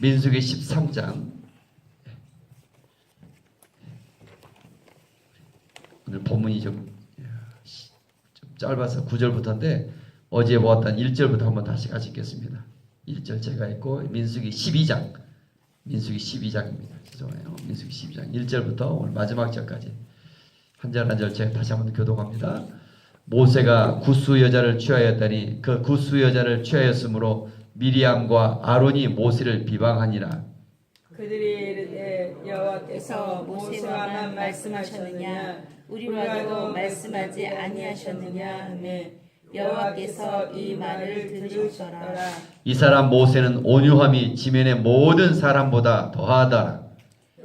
민수기 13장. 오늘 본문이 좀 짧아서 9절부터인데 어제 보았던 1절부터 한번 다시 같이 읽겠습니다. 1절 제가 읽고 민수기 12장. 민수기 12장입니다. 죄송해요. 민수기 12장 1절부터 오늘 마지막 절까지 한 절 한 절 제가 다시 한번 교독합니다. 모세가 구스 여자를 취하였더니 그 구스 여자를 취하였으므로 미리암과 아론이 모세를 비방하니라. 그들이 이르되 여호와께서 모세와만 말씀하셨느냐 우리와도 말씀하지 아니하셨느냐 하며 여호와께서 이 말을 들으셨더라. 이 사람 모세는 온유함이 지면의 모든 사람보다 더하더라.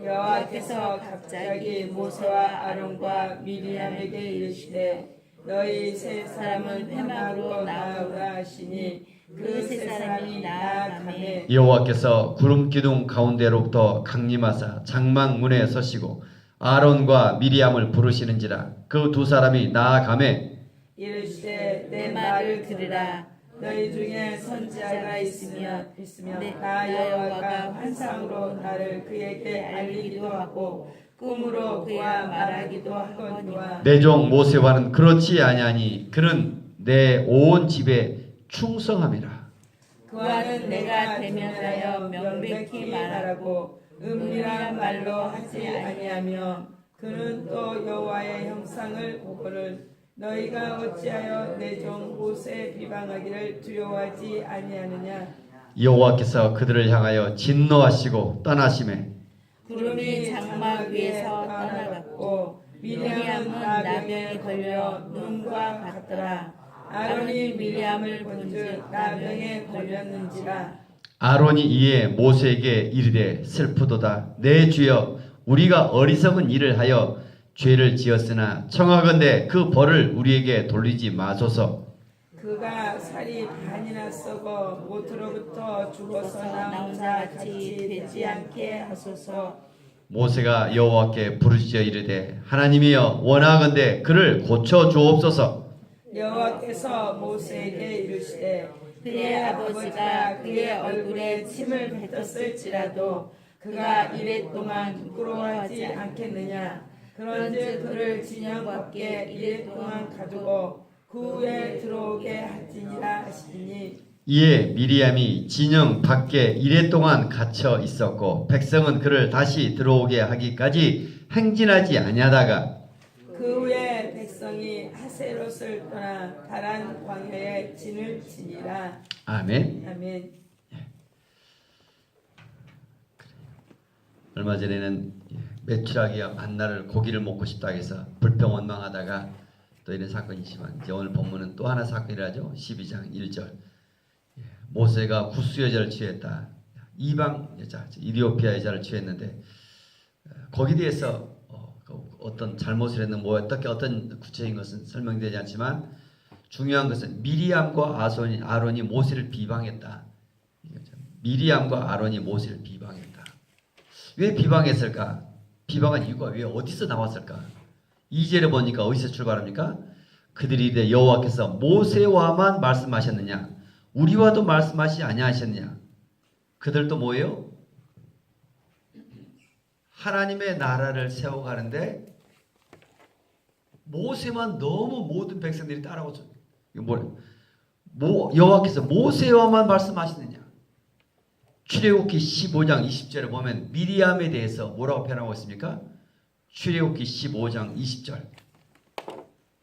여호와께서 갑자기 모세와 아론과 미리암에게 이르시되 너희 세 사람은 회막으로 나아오라 하시니 그 세 사람이 나아가매 여호와께서 구름 기둥 가운데로부터 강림하사 장막문에 서시고 아론과 미리암을 부르시는지라. 그 두 사람이 나아가매 이르시되 내 말을 들으라. 너희 중에 선지자가 있으면 나 여호와가 환상으로 나를 그에게 알리기도 하고 꿈으로 그와 말하기도 하거니와 내 종 모세와는 그렇지 아니하니 그는 내 온 집에 충성함이라. 그와는 내가 대면하여 명백히 말하고 은밀한 말로 하지 아니하며 그는 또 여호와의 형상을 보거늘 너희가 어찌하여 내 종 모세 비방하기를 두려워하지 아니하느냐. 여호와께서 그들을 향하여 진노하시고 떠나시매 구름이 장막 위에서 떠나갔고 미리암은 나병에 걸려 눈과 같더라. 아론이 미리암을 본즉 나병에 걸렸는지라. 아론이 이에 모세에게 이르되 슬프도다. 내 주여 우리가 어리석은 일을 하여 죄를 지었으나 청하건대 그 벌을 우리에게 돌리지 마소서. 그가 살이 반이나 썩어 모트로부터 죽어서 나온 자 같이 되지 않게 하소서. 모세가 여호와께 부르짖어 이르되 하나님이여 원하건대 그를 고쳐 주옵소서. 여호와께서 모세에게 이르시되 그의 아버지가 그의 얼굴에 침을 뱉었을지라도 그가 이래 동안 부끄러워하지 않겠느냐. 그런즉 그를 진영 밖에 이래 동안 가두고 그 후에 들어오게 할지니라 하시니 이에 미리암이 진영 밖에 이랫동안 갇혀 있었고 백성은 그를 다시 들어오게 하기까지 행진하지 아니하다가 그 후에 백성이 하세롯을 떠나 다란 광야에 진을 치니라. 아멘. 아멘. 얼마 전에는 메추라기와 만나를 고기를 먹고 싶다 해서 불평원망하다가 또 이런 사건이 있지만 이제 오늘 본문은 또 하나 사건이라죠. 12장 1절 모세가 구스 여자를 취했다. 이방 여자 이디오피아 여자를 취했는데 거기에 대해서 어떤 잘못을 했는 뭐 어떻게 어떤 구체적인 것은 설명되지 않지만 중요한 것은 미리암과 아론이 모세를 비방했다. 미리암과 아론이 모세를 비방했다. 왜 비방했을까? 비방한 이유가 왜 어디서 나왔을까? 2절에 보니까 어디서 출발합니까? 그들이 이르되 여호와께서 모세와만 말씀하셨느냐? 우리와도 말씀하시지 아니하셨느냐? 그들도 뭐예요? 하나님의 나라를 세워가는데 모세만 너무 모든 백성들이 따라오죠. 이거 뭐예요? 여호와께서 모세와만 말씀하시느냐? 출애굽기 15장 20절에 보면 미리암에 대해서 뭐라고 표현하고 있습니까? 출애굽기 15장 20절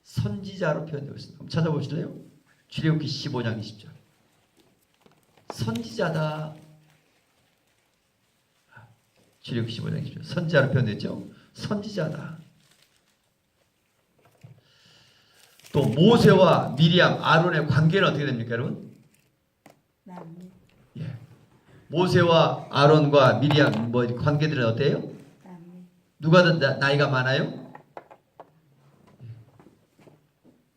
선지자로 표현되고 있습니다. 한번 찾아보실래요? 출애굽기 15장 20절 선지자다. 출애굽기 15장 20절 선지자로 표현됐죠? 선지자다. 또 모세와 미리암, 아론의 관계는 어떻게 됩니까, 여러분? 예. 모세와 아론과 미리암 뭐 관계들은 어때요? 누가 더 나이가 많아요?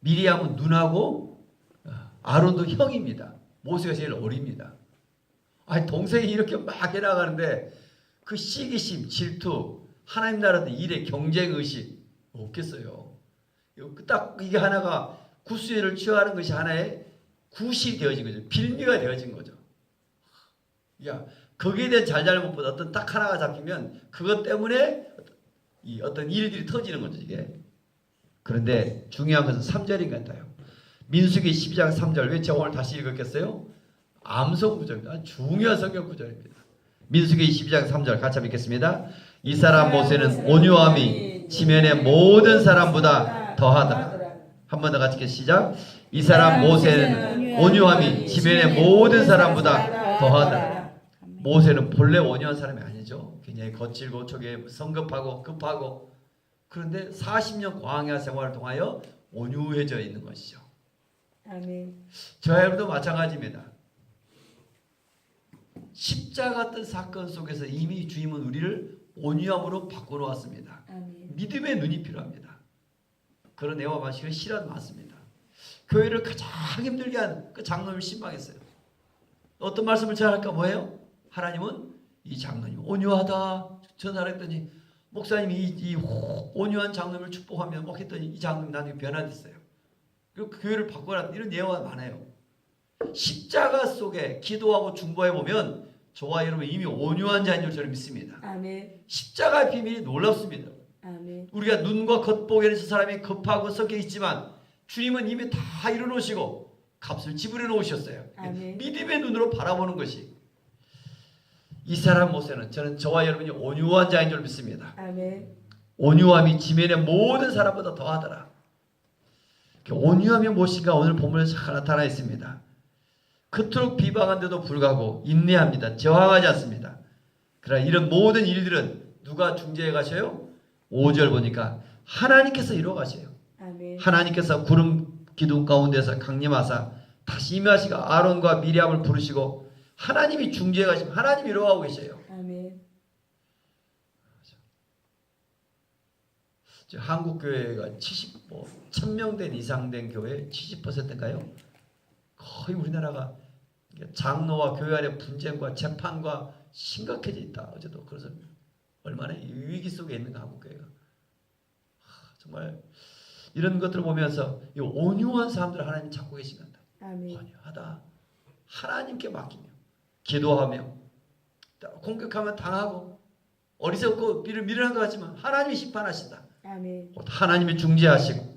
미리암은 누나고 아론도 형입니다. 모세가 제일 어립니다. 아니 동생이 이렇게 막 해나가는데 그 시기심, 질투, 하나님 나라도 일의 경쟁의식 없겠어요. 딱 이게 하나가 구수회를 취하는 것이 하나의 굿이 되어진 거죠. 빌미가 되어진 거죠. 야, 거기에 대한 잘잘못보다 어떤 딱 하나가 잡히면 그것 때문에 이 어떤 일들이 터지는 거죠, 이게. 그런데 중요한 것은 3절인 것 같아요. 민수기 12장 3절. 왜 제가 오늘 다시 읽었겠어요? 암송 구절입니다. 중요한 성경 구절입니다. 민수기 12장 3절 같이 한번 읽겠습니다. 이 사람 모세는 온유함이 지면의 모든 사람보다 더하더라. 한 번 더 같이 시작. 이 사람 모세는 온유함이 지면의 모든 사람보다 더하더라. 모세는 본래 온유한 사람이 아니죠. 굉장히 거칠고 저게 성급하고 급하고, 그런데 40년 광야 생활을 통하여 온유해져 있는 것이죠. 아멘. 저와 여러분도 마찬가지입니다. 십자가 같은 사건 속에서 이미 주님은 우리를 온유함으로 바꿔놓았습니다. 아멘. 믿음의 눈이 필요합니다. 그런 애와 마시가 실한 많습니다. 교회를 가장 힘들게 한 그 장로님을 신방했어요. 어떤 말씀을 제가 할까 뭐예요? 하나님은 이 장로님 온유하다 전화했더니 목사님이 이 온유한 장로님을 축복하며 막 했더니 이 장로님 나중에 변화됐어요. 그리고 그 교회를 바꿔놨다. 이런 예화가 많아요. 십자가 속에 기도하고 중보해 보면 저와 여러분 이미 온유한 자인 줄 저는 믿습니다. 아멘. 십자가의 비밀이 놀랍습니다. 아멘. 우리가 눈과 겉보기에는 저 사람이 급하고 섞여 있지만 주님은 이미 다 이뤄놓으시고 값을 지불해 놓으셨어요. 아멘. 믿음의 눈으로 바라보는 것이, 이 사람 모세는 저는 저와 여러분이 온유한 자인 줄 믿습니다. 아멘. 온유함이 지면의 모든 사람보다 더하더라. 온유함이 무엇인가 오늘 본문에 잘 나타나 있습니다. 그토록 비방한데도 불구하고 인내합니다. 저항하지 않습니다. 그러나 이런 모든 일들은 누가 중재해 가셔요? 5절 보니까 하나님께서 이루어 가셔요. 아멘. 하나님께서 구름 기둥 가운데서 강림하사 다시 임하시고 아론과 미리암을 부르시고 하나님이 중재해 가시면 하나님이 이루어가고 계셔요. 아멘. 한국 교회가 1000명 된 이상 된 교회 70%인가요? 거의 우리나라가 장로와 교회 안의 분쟁과 재판과 심각해져 있다. 어제도 그래서 얼마나 위기 속에 있는가 한국 교회가. 정말 이런 것들을 보면서 이 온유한 사람들을 하나님 찾고 계신다. 아멘. 온유하다. 하나님께 맡기며 기도하며 공격하면 당하고 어리석고 미련한 것 같지만 하나님이 심판하신다. 아멘. 하나님이 중재하시고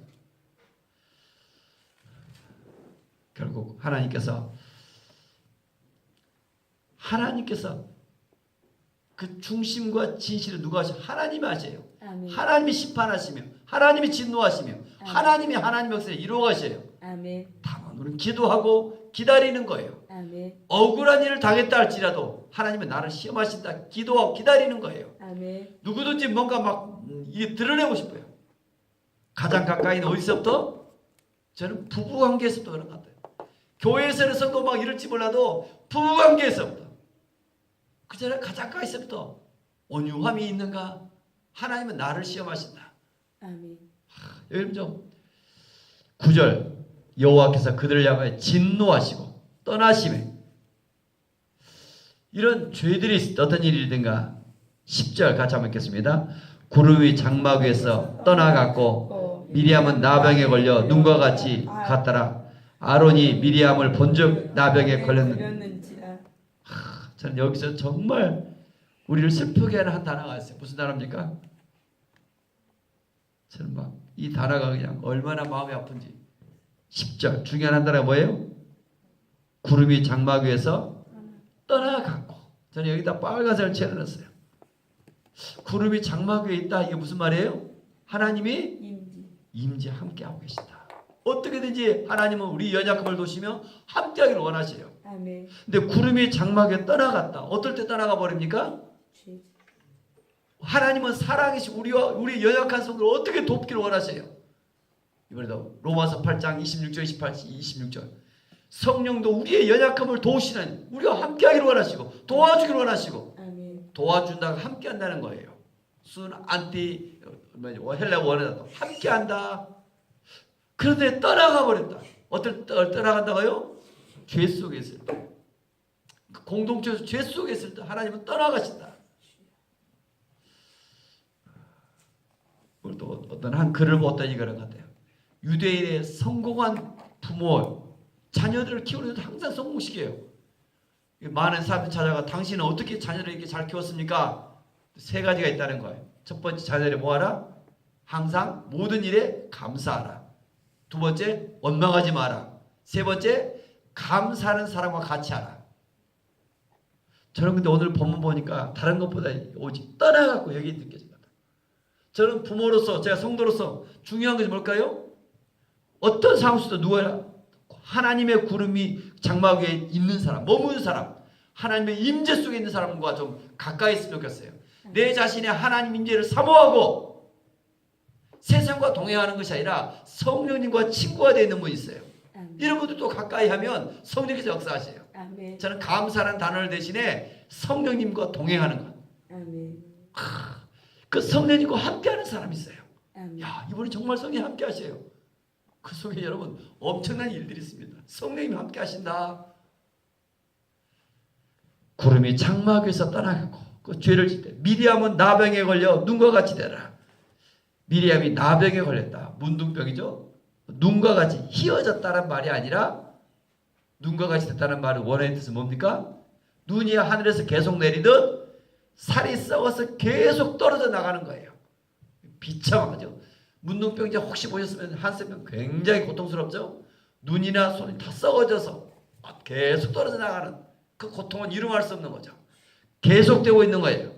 결국 하나님께서 그 중심과 진실을 누가 하셔? 하나님이 하셔요. 아멘. 하나님이 심판하시며 하나님이 진노하시며 하나님이 하나님의 역사를 이루어 가셔요. 아멘. 다만 우리는 기도하고 기다리는 거예요. 아멘. 억울한 일을 당했다 할지라도 하나님은 나를 시험하신다. 기도하고 기다리는 거예요. 아멘. 누구든지 뭔가 막 이게 드러내고 싶어요. 가장 가까이 있는 어디서부터? 저는 부부관계에서부터 그런 것 같아요. 교회에서도 막 이럴지 몰라도 부부관계에서부터, 그 전에 가장 가까이 있어부터 온유함이 있는가? 하나님은 나를 시험하신다. 아멘. 여러분 좀 9절 여호와께서 그들을 향하여 진노하시고 떠나시매, 이런 죄들이 어떤 일이든가 10절 같이 한번 읽겠습니다. 구름이 장막 위에서 떠나갔고 미리암은 나병에 걸려 눈과 같이 갔더라. 아론이 미리암을 본즉 나병에 걸렸는지라. 저는 여기서 정말 우리를 슬프게 하는 한 단어가 있어요. 무슨 단어입니까? 저는 막 이 단어가 그냥 얼마나 마음이 아픈지. 10절 중요한 한 단어가 뭐예요? 구름이 장막 위에서 떠나갔고. 저는 여기다 빨간색을 칠해놨어요. 구름이 장막 위에 있다. 이게 무슨 말이에요? 하나님이 임재 함께하고 계시다. 어떻게든지 하나님은 우리 연약함을 도시며 함께하기를 원하세요. 아멘. 근데 구름이 장막에 떠나갔다. 어떨 때 떠나가 버립니까? 하나님은 사랑이시고 우리 연약한 성도를 어떻게 돕기를 원하세요? 이번에도 로마서 8장 26절 26절 성령도 우리의 연약함을 도우시는, 우리와 함께하기를 원하시고 도와주기를 원하시고, 아멘. 도와준다가 함께한다는 거예요. 순 안티 헬라 원어다 함께한다. 그런데 떠나가 버렸다. 어떨 때 떠나간다고요? 죄 속에 있을 때, 공동체에서 죄 속에 있을 때 하나님은 떠나가신다. 또 어떤 한 글을 보았더니 그런 것 같아요. 유대인의 성공한 부모, 자녀들을 키우는 데 항상 성공시켜요. 많은 사람들 찾아가 당신은 어떻게 자녀를 이렇게 잘 키웠습니까? 세 가지가 있다는 거예요. 첫 번째, 자녀를 뭐하라? 항상 모든 일에 감사하라. 두 번째, 원망하지 마라. 세 번째, 감사하는 사람과 같이 하라. 저는 근데 오늘 본문 보니까 다른 것보다 오직 떠나갖고 여기 느껴집니다. 저는 부모로서, 제가 성도로서 중요한 것이 뭘까요? 어떤 상황 속에서 누가 하나님의 구름이 장막 위에 있는 사람, 머무는 사람, 하나님의 임재 속에 있는 사람과 좀 가까이 있으면 좋겠어요. 내 자신의 하나님 임재를 사모하고 세상과 동행하는 것이 아니라 성령님과 친구가 되어 있는 분이 있어요. 이런 분들도 가까이 하면 성령께서 역사하세요. 아멘. 저는 감사라는 단어를 대신에 성령님과 동행하는 것. 아멘. 그 성령님과 함께하는 사람이 있어요. 아멘. 야, 이분이 정말 성령이 함께 하세요. 그 속에 여러분 엄청난 일들이 있습니다. 성령님이 함께 하신다. 구름이 장막 위에서 떠나가고 그 죄를 짓대. 미리암은 나병에 걸려 눈과 같이 되라. 미리암이 나병에 걸렸다. 문둥병이죠. 눈과 같이 희어졌다는 말이 아니라 눈과 같이 됐다는 말을 원하는 뜻은 뭡니까? 눈이 하늘에서 계속 내리듯 살이 썩어서 계속 떨어져 나가는 거예요. 비참하죠. 문둥병자 혹시 보셨으면 한센병 굉장히 고통스럽죠. 눈이나 손이 다 썩어져서 계속 떨어져 나가는 그 고통은 이름할 수 없는 거죠. 계속되고 있는 거예요.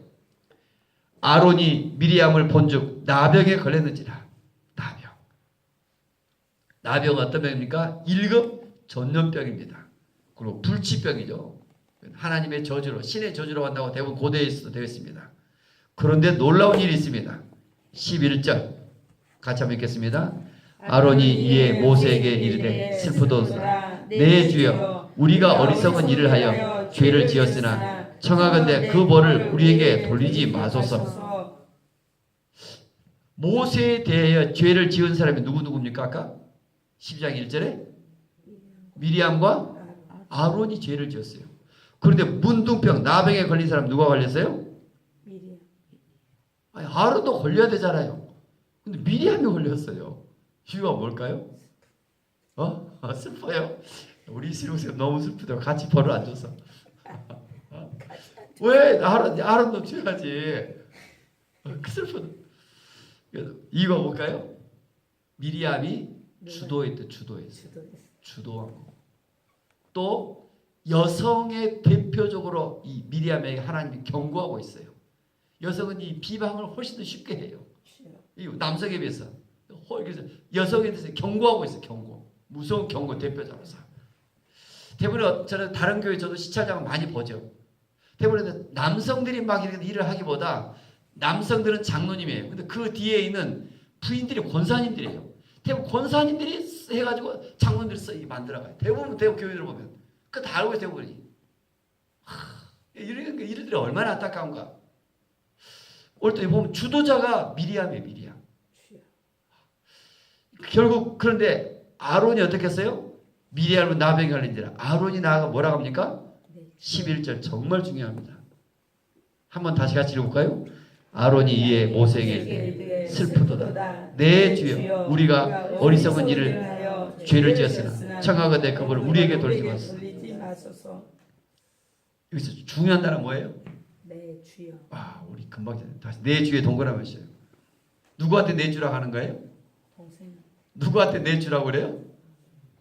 아론이 미리암을 본즉 나병에 걸렸는지라. 나병은 어떤 병입니까? 1급 전염병입니다. 그리고 불치병이죠. 하나님의 저주로, 신의 저주로 한다고 대부분 고대에서도 되어 있습니다. 그런데 놀라운 일이 있습니다. 11절 같이 한번 읽겠습니다. 아론이 이에 모세에게 이르되 슬프도소이다. 내 주여, 우리가 어리석은 일을 하여 죄를 지었으나 청하건대 그 벌을 우리에게 돌리지 마소서. 모세에 대하여 죄를 지은 사람이 누구입니까? 아까 12장 1절에 미리암과 아론이 죄를 지었어요. 그런데 문둥병, 나병에 걸린 사람 누가 걸렸어요? 미리암. 아니, 아론도 걸려야 되잖아요. 근데 미리암이 걸렸어요. 이유가 뭘까요? 슬퍼요? 우리 신우생 너무 슬프다. 같이 벌을 안 줘서. 왜 아론도 줘야지. 슬픈. 이유가 뭘까요? 미리암이 주도했대. 주도한 거. 또 여성의 대표적으로 이 미리암에게 하나님이 경고하고 있어요. 여성은 이 비방을 훨씬 더 쉽게 해요. 이 남성에 비해서. 그래서 여성에 대해서 경고하고 있어요. 경고. 무서운 경고 대표자로서. 대부분 저는 다른 교회 저도 시찰장을 많이 보죠. 대부분 남성들이 막 이렇게 일을 하기보다 남성들은 장로님이에요. 근데 그 뒤에 있는 부인들이 권사님들이에요. 대부분 권사님들이 해가지고 장로들이 만들어가요. 대부분 교회들 보면 그 다 알고 있어요. 대부분이. 이런 일들이 얼마나 안타까운가. 올 때 보면 주도자가 미리암이에요. 미리암. 결국 그런데 아론이 어떻게 했어요? 미리암은 나병에 걸린지라. 아론이 나아가 뭐라고 합니까? 11절 정말 중요합니다. 한번 다시 같이 읽어볼까요? 아론이 이에 모세에게 슬프도다. 내 주여, 우리가 어리석은 일을 죄를 지었으나 청하건대 그 벌을 우리에게 돌리지 마소서. 여기서 중요한 단어 뭐예요? 내 주여. 우리 금방 다시 내 주에 동그라미 쳐요. 누구한테 내 주라고 하는 거예요? 동생. 누구한테 내 주라고 그래요?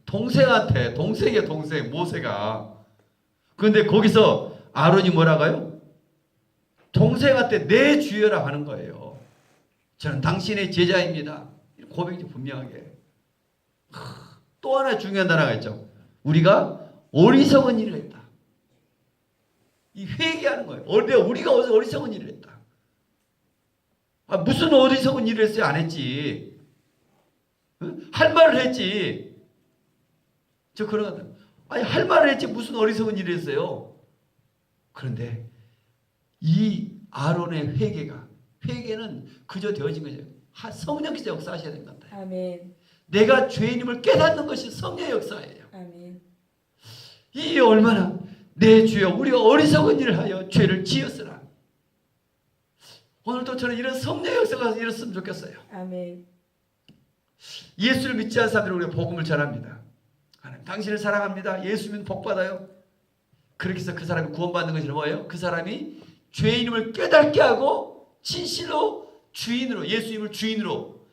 동생한테. 동생이에요. 동생. 모세가. 그런데 거기서 아론이 뭐라고 해요? 동생한테 내 주여라 하는 거예요. 저는 당신의 제자입니다. 고백이 분명하게. 또 하나 중요한 단어가 있죠. 우리가 어리석은 일을 했다. 이 회개하는 거예요. 우리가 어리석은 일을 했다. 무슨 어리석은 일을 했어요? 안 했지. 할 말을 했지. 저 그런 것 같아요. 할 말을 했지 무슨 어리석은 일을 했어요. 그런데 이 아론의 회개는 그저 되어진 거죠. 성령께서 역사하셔야 되는 것 같아요. 아멘. 내가 죄인임을 깨닫는 것이 성령의 역사예요. 아멘. 이 얼마나 내 주여 우리가 어리석은 일을 하여 죄를 지었으나. 오늘도 저는 이런 성령의 역사가 일었으면 좋겠어요. 아멘. 예수를 믿지 않는 사람들은 우리가 복음을 전합니다. 하나님 당신을 사랑합니다. 예수 믿으면 복 받아요. 그렇게 해서 그 사람이 구원받는 것이 뭐예요? 그 사람이 죄인임을 깨닫게 하고 진실로 주인으로, 예수님을 주인으로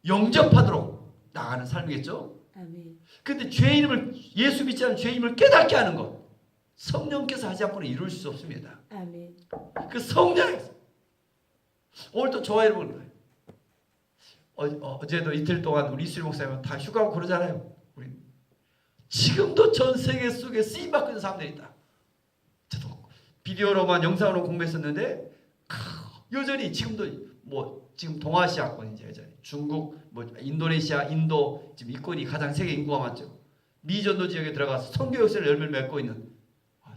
영접하도록 나가는 삶이겠죠. 아멘. 근데 죄인임을, 예수 믿지 않는 죄인임을 깨닫게 하는 것, 성령께서 하지 않고는 이룰 수 없습니다. 아멘. 그 성령, 오늘 또 좋아해 보는 거예요. 어제도 이틀 동안 우리 이수리 목사님은 다 휴가고 그러잖아요. 우리 지금도 전 세계 속에 쓰임 받고 있는 사람들이 있다. 저도 비디오로만 영상으로 공부했었는데 여전히 지금도 뭐 지금 동아시아권 이제 여전히 중국, 뭐 인도네시아, 인도 지금 이권이 가장 세계 인구가 많죠. 미전도 지역에 들어가서 선교 역사를 열매를 맺고 있는,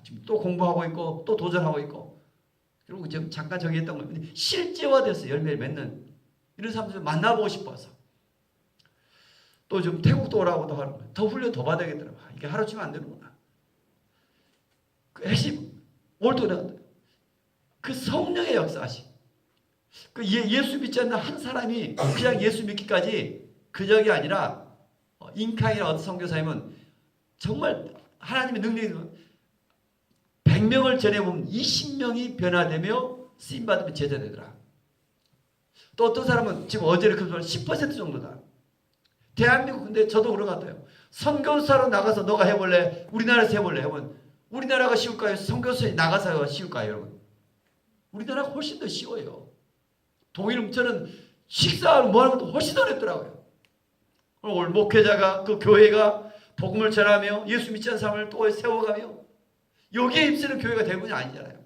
지금 또 공부하고 있고 또 도전하고 있고, 그리고 지금 잠깐 저기 했던 거 실제화돼서 열매를 맺는 이런 사람들 만나보고 싶어서 또 좀 태국도 오라고도 하는 거예요. 더 훈련 더 받아야겠더라고. 이게 하루치면 안 되는구나. 그 핵심 올도는 그 성령의 역사하시. 그 예수 믿지 않는 한 사람이 그냥 예수 믿기까지 그적이 아니라 인카이나 어떤 선교사님은 정말 하나님의 능력이 100명을 전해보면 20명이 변화되며 쓰임받으면 제자되더라. 또 어떤 사람은 지금 어제를 그보다 10% 정도다. 대한민국, 근데 저도 그런 것 같아요. 선교사로 나가서 너가 해볼래? 우리나라에서 해볼래? 하면 우리나라가 쉬울까요? 선교사에 나가서 쉬울까요, 여러분? 우리나라가 훨씬 더 쉬워요. 동일은 저는 식사하고 뭐 하는 것도 훨씬 어렵더라고요. 오늘 목회자가 그 교회가 복음을 전하며 예수 믿지 않는 사람을 또 세워가며 여기에 힘쓰는 교회가 대부분이 아니잖아요.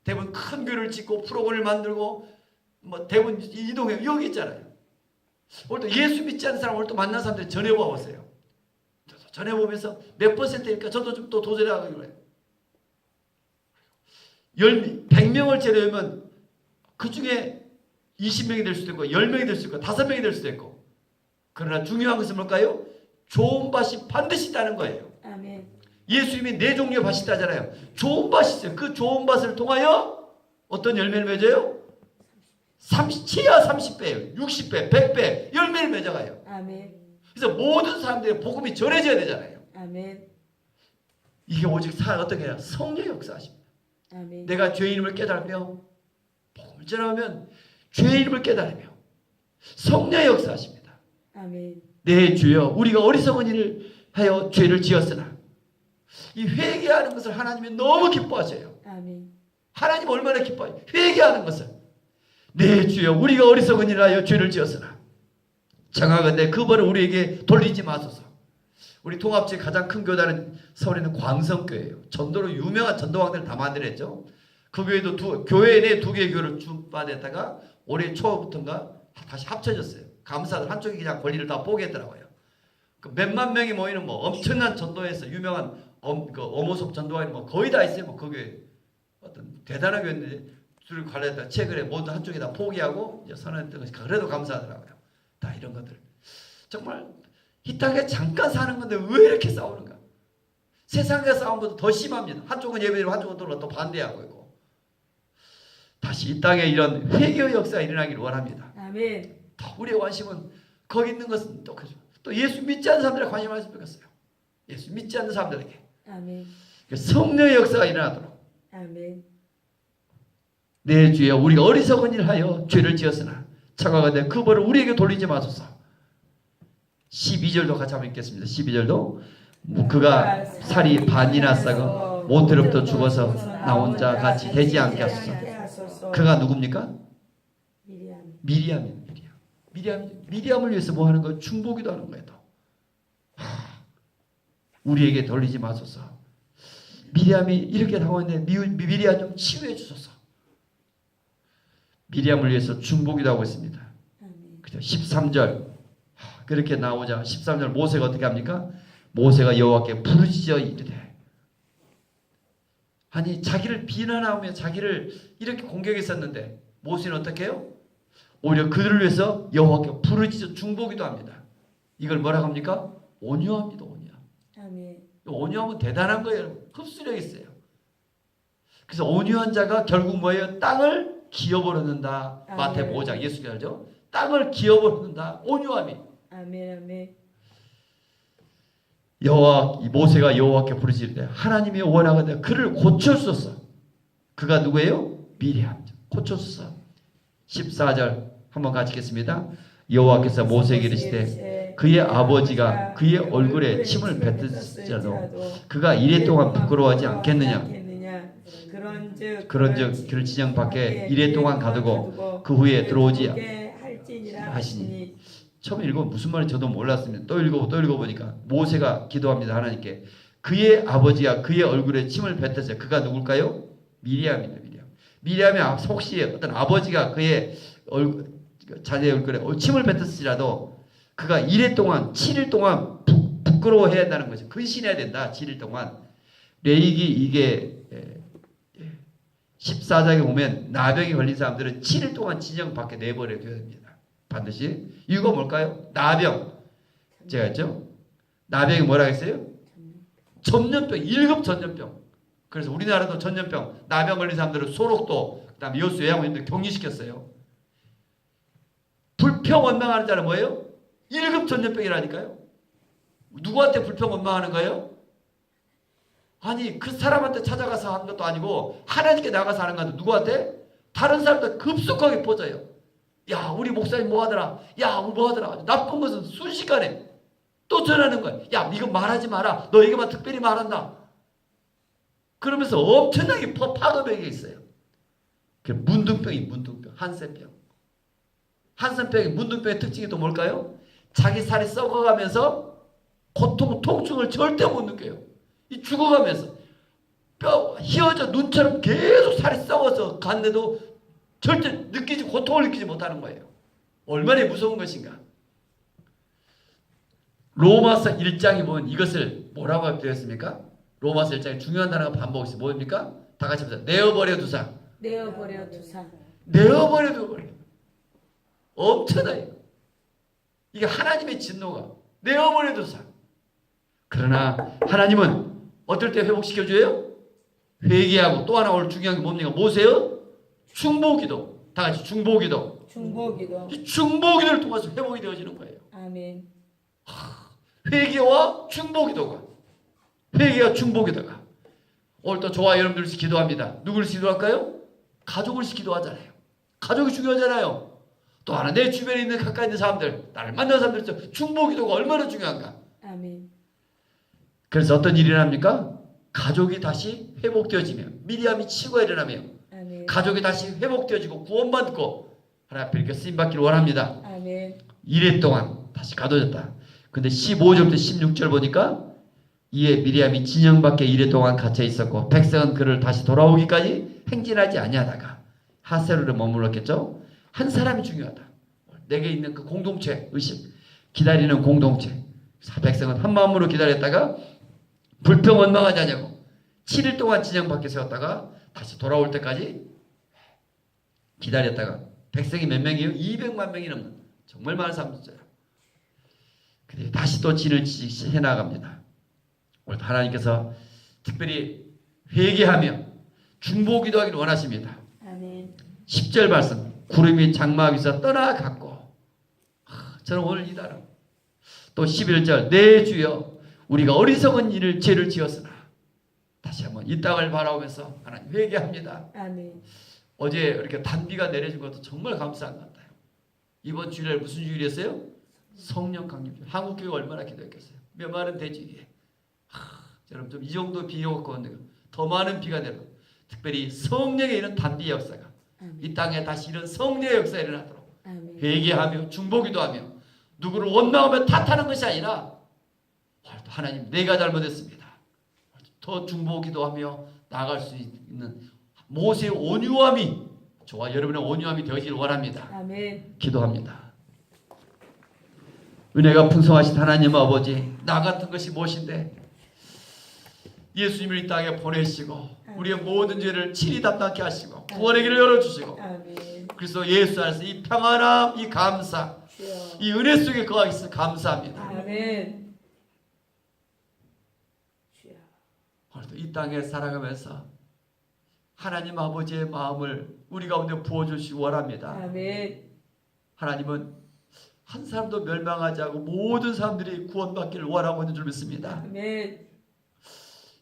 대부분 큰 교회를 짓고 프로그램을 만들고 뭐 대부분 이동해 여기 있잖아요. 오늘 또 예수 믿지 않는 사람 오늘 또 만난 사람들 전해보아 보세요. 전해보면서 몇 %니까 저도 좀 또 도전해가기로 그래요. 100명을 제외하면 그 중에 20명이 될 수도 있고 10명이 될 수도 있고 5명이 될 수도 있고, 그러나 중요한 것은 뭘까요? 좋은 밭이 반드시 있다는 거예요. 아멘. 예수님이 네 종류의 밭이 있다잖아요. 좋은 밭이 있어요. 그 좋은 밭을 통하여 어떤 열매를 맺어요? 최하 30배, 60배, 100배 열매를 맺어가요. 아멘. 그래서 모든 사람들의 복음이 전해져야 되잖아요. 아멘. 이게 오직 어떻게 해야 성령의 역사하십니다. 아멘. 내가 죄인임을 깨달으며 복음을 전하면 죄인임을 깨달으며 성령의 역사하십니다. 아멘. 네, 주여, 우리가 어리석은 일을 하여 죄를 지었으나, 이 회개하는 것을 하나님이 너무 기뻐하셔요. 아멘. 하나님 얼마나 기뻐해요. 회개하는 것을. 네, 주여, 우리가 어리석은 일을 하여 죄를 지었으나 정하건대 그 벌을 우리에게 돌리지 마소서. 우리 통합지의 가장 큰 교단은 서울에 있는 광성교회예요. 전도로 유명한 전도왕들을 다 만들었죠. 그 교회도 교회 내 두 개의 교회를 준받았다가 올해 초부터인가 다시 합쳐졌어요. 감사들 한쪽이 그냥 권리를 다 포기했더라고요. 그 몇만 명이 모이는 뭐 엄청난 전도에서 유명한 어모섭 전도왕이 뭐 거의 다 있어요. 뭐 그 교회 어떤 대단한 교회인데 줄을 관리했다 최근에 모두 한쪽이 다 포기하고 이제 선언했던 것이 그래도 감사하더라고요. 다 이런 것들 정말 이 땅에 잠깐 사는 건데 왜 이렇게 싸우는가? 세상의 싸움보다 더 심합니다. 한쪽은 예배드리고 한쪽은 또 반대하고 있고. 다시 이 땅에 이런 회개의 역사가 일어나기를 원합니다. 아멘. 더 우리의 관심은 거기 있는 것은 또 예수 믿지 않는 사람들에 관심을 했으면 좋겠어요. 예수 믿지 않는 사람들에게 아멘. 성령의 역사가 일어나도록. 아멘. 네, 주여, 우리가 어리석은 일을 하여 죄를 지었으나 차가운데 그 벌을 우리에게 돌리지 마소서. 12절도 같이 한번 읽겠습니다. 12절도 그가 살이 반이나 썩어 모태로부터 죽어서 나 혼자 같이 되지 않게 하소서. 그가 누굽니까? 미리암입니다. 미리암을 위해서 뭐 하는 거예요? 중보기도 하는 거예요. 우리에게 돌리지 마소서. 미리암이 이렇게 당했는데 미리암 좀 치유해 주소서. 미리암을 위해서 중보기도 하고 있습니다. 13절 그렇게 나오자 13절 모세가 어떻게 합니까? 모세가 여호와께 부르짖어 이르되. 아니 자기를 비난하며 자기를 이렇게 공격했었는데 모세는 어떻게 해요? 오히려 그들을 위해서 여호와께 부르짖어 중보기도 합니다. 이걸 뭐라고 합니까? 온유합니다. 온유. 아멘. 온유하면 대단한 거예요. 흡수력이 있어요. 그래서 온유한 자가 결국 뭐예요? 땅을 기업을 얻는다. 마태복음 5장 예수님이 알죠? 땅을 기업을 얻는다. 온유함이. 아멘. 아멘. 여호와 모세가 여호와께 부르실 때 하나님이 원하거든 그를 고쳐주소서. 그가 누구예요? 미리암. 고쳐주소서. 14절 한번 같이 읽겠습니다. 여호와께서 모세에게 이르시되 그의 아버지가 그의 얼굴에 침을 뱉을지라도 그가 이래 동안 부끄러워하지 않겠느냐. 그런즉 그를 진영 밖에 이래 동안 가두고 그 후에 들어오지 하시니. 처음 읽으면 무슨 말인지 저도 몰랐습니다. 또 읽어보니까 모세가 기도합니다. 하나님께. 그의 아버지가 그의 얼굴에 침을 뱉었어요. 그가 누굴까요? 미리암입니다. 미리암의 혹시 어떤 아버지가 그의 자녀의 얼굴에 침을 뱉었을지라도 그가 이래 동안 7일 동안 부끄러워해야 한다는 것이 근신해야 된다. 7일 동안. 레위기 이게 14장에 보면 나병이 걸린 사람들은 7일 동안 진영 밖에 내버려둬야 됩니다. 반드시. 이유가 뭘까요? 나병. 제가 했죠? 나병이 뭐라 했어요? 전염병. 1급 전염병. 그래서 우리나라도 전염병, 나병 걸린 사람들은 소록도, 그 다음에 여수 요양원인들 격리시켰어요. 불평원망하는 자는 뭐예요? 1급 전염병이라니까요. 누구한테 불평원망하는 거예요? 아니 그 사람한테 찾아가서 하는 것도 아니고 하나님께 나가서 하는 건데 누구한테? 다른 사람들 급속하게 퍼져요. 야 우리 목사님 뭐하더라. 야 우리 뭐하더라. 나쁜 것은 순식간에 또 전하는 거야. 야 이거 말하지 마라. 너에게만 특별히 말한다. 그러면서 엄청나게 파급력이 있어요. 그 문둥병이 문둥병. 한센병. 한센병의 문둥병의 특징이 또 뭘까요? 자기 살이 썩어가면서 고통, 통증을 절대 못 느껴요. 이 죽어가면서 뼈 휘어져 눈처럼 계속 살이 썩어서 갔는데도 절대 고통을 느끼지 못하는 거예요. 얼마나 무서운 것인가. 로마서 1장에 보면 이것을 뭐라고 되었습니까? 로마서 1장에 중요한 단어가 반복이 있어요. 뭡니까? 다 같이 보자. 내어버려 두사. 내어버려 두사. 내어버려 두버려. 엄청나요. 이게 하나님의 진노가 내어버려 두사. 그러나 하나님은 어떨 때 회복시켜줘요? 회개하고 또 하나 오늘 중요한 게 뭡니까? 뭐세요? 중보기도. 다 같이 중보기도. 중보기도. 이 중보기도를 통해서 회복이 되어지는 거예요. 아멘. 회개와 중보기도가. 회개와 중보기도가. 오늘 또 저와 여러분들 기도합니다. 누구를 기도할까요? 가족을 기도하잖아요. 가족이 중요하잖아요. 또 하나 내 주변에 있는 가까이 있는 사람들, 나를 만나는 사람들, 중보기도가 얼마나 중요한가. 아멘. 그래서 어떤 일이 일어납니까? 가족이 다시 회복되어지며 미리암이 치고 일어나며 아멘. 가족이 다시 회복되어지고 구원받고 하나님 앞에 이렇게 쓰임받기를 원합니다. 아멘. 이래 동안 다시 가둬졌다. 근데 15절부터 16절 보니까 이에 미리암이 진영 밖에 이래 동안 갇혀 있었고 백성은 그를 다시 돌아오기까지 행진하지 아니하다가 하세로를 머물렀겠죠. 한 사람이 중요하다. 내게 있는 그 공동체 의식, 기다리는 공동체. 백성은 한 마음으로 기다렸다가 불평원망하지 않냐고 7일 동안 진영 밖에 세웠다가 다시 돌아올 때까지 기다렸다가 백성이 몇 명이에요? 200만 명이 넘는 정말 많은 사람들이에요. 근데 다시 또 진을 해나갑니다. 오늘 하나님께서 특별히 회개하며 중보기도 하기를 원하십니다. 아멘. 10절 말씀 구름이 장막 위에서 떠나갔고 저는 오늘 이 단어 또 11절 내 주여 우리가 어리석은 일을 죄를 지었으나 다시 한번 이 땅을 바라보면서 하나님 회개합니다. 아멘. 어제 이렇게 단비가 내려진 것도 정말 감사한 것 같아요. 이번 주일에 무슨 주일이었어요? 성령 강림주일. 한국교회가 얼마나 기도했겠어요. 몇 많은 대주일에 여러분 좀 이 정도 비가 더 많은 비가 내려 특별히 성령의 이런 단비 역사가 이 땅에 다시 이런 성령의 역사가 일어나도록 회개하며 중보기도 하며 누구를 원망하며 탓하는 것이 아니라 하나님 내가 잘못했습니다. 더 중보기도하며 나아갈 수 있는 모세의 온유함이 저와 여러분의 온유함이 되어지길 원합니다. 아멘. 기도합니다. 은혜가 풍성하신 하나님 아버지 나 같은 것이 무엇인데 예수님을 이 땅에 보내시고 우리의 모든 죄를 친히 담당케 하시고 구원의 길을 열어주시고 그래서 예수 안에서 이 평안함 이 감사 이 은혜 속에 거하기 위해서 감사합니다. 아멘. 오늘도 이 땅에 살아가면서 하나님 아버지의 마음을 우리 가운데 부어주시기 원합니다. 아멘. 하나님은 한 사람도 멸망하지 않고 모든 사람들이 구원받기를 원하고 있는 줄 믿습니다. 아멘.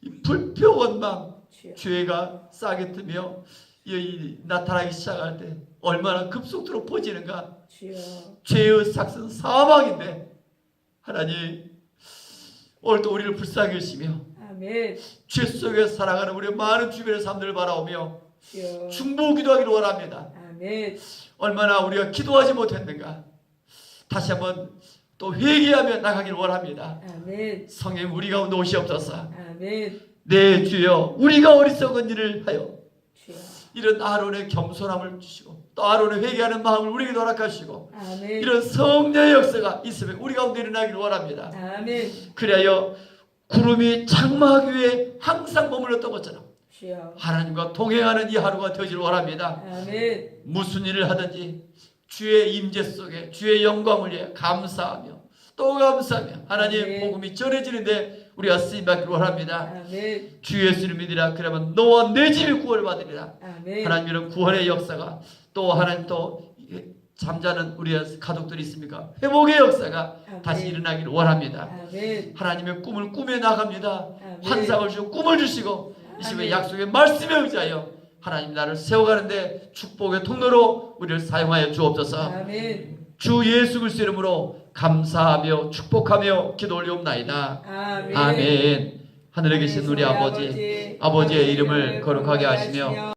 이 불평 원망 주여. 죄가 싹이 트며 이 나타나기 시작할 때 얼마나 급속도로 퍼지는가. 주여. 죄의 삭은 사망인데 하나님 오늘도 우리를 불쌍히 여시며 아멘. 죄 속에 살아가는 우리 많은 주변의 사람들을 바라오며 주여. 중보 기도하기를 원합니다. 아멘. 얼마나 우리가 기도하지 못했는가. 다시 한번 또 회개하며 나가기를 원합니다. 아멘. 성령 우리 가운데 오시옵소서. 아멘. 네 주여, 우리가 어리석은 일을 하여 주여. 이런 아론의 겸손함을 주시고 또 아론의 회개하는 마음을 우리에게 허락하시고 아멘. 이런 성령의 역사가 있으면 우리 가운데 일어나기를 원합니다. 아멘. 그리하여 구름이 장막 위에 항상 머물렀던 것처럼 주여. 하나님과 동행하는 이 하루가 되기를 원합니다. 아멘. 무슨 일을 하든지 주의 임재 속에 주의 영광을 위해 감사하며 또 감사하며 하나님의 아멘. 복음이 전해지는데 우리가 쓰임받기를 원합니다. 아멘. 주 예수를 믿으라. 그러면 너와 내 집이 구원을 받으리라. 아멘. 하나님 이런 구원의 역사가 또 하나님 또 잠자는 우리의 가족들이 있습니까? 회복의 역사가 아멘. 다시 일어나기를 원합니다. 아멘. 하나님의 꿈을 꾸며 나갑니다. 아멘. 환상을 주고 꿈을 주시고 이 시간에 아멘. 약속의 말씀에 의지하여 하나님 나를 세워가는데 축복의 통로로 우리를 사용하여 주옵소서. 아멘. 주 예수 그리스도 이름으로 감사하며 축복하며 기도 올리옵나이다. 아멘. 아멘. 하늘에 계신 우리 아버지, 아버지의 이름을 거룩하게 하시며